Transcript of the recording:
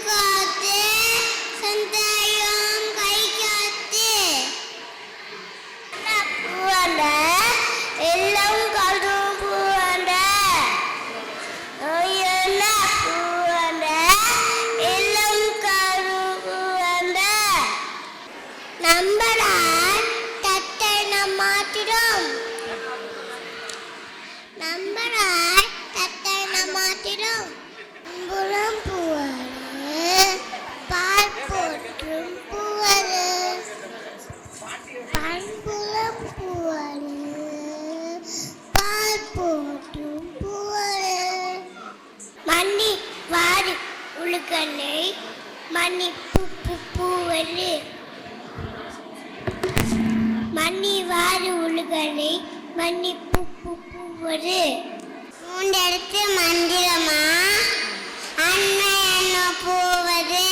காத்து சந்தாயம் கை காத்து பூவண்ட எல்லாம் கடும் பூவண்ட பூவண்ட எல்லாம் கடும் பூவண்ட நம்பரால் தத்தை நாம் மாற்றிடும் நம்பரால் தத்தை நாம் மாற்றிடும் புலம் பூவரு பால் போற்றும் பூவரு பண்புலம் பூவரு பால் போற்றும் பூவரு மண்ணி வாரி உழுகனை மண்ணி பூவரு மண்ணி வாரி உழுகனை மண்ணி பூவரு மூண்டெடுத்து மந்திரமா அன்னை என்ன பூவது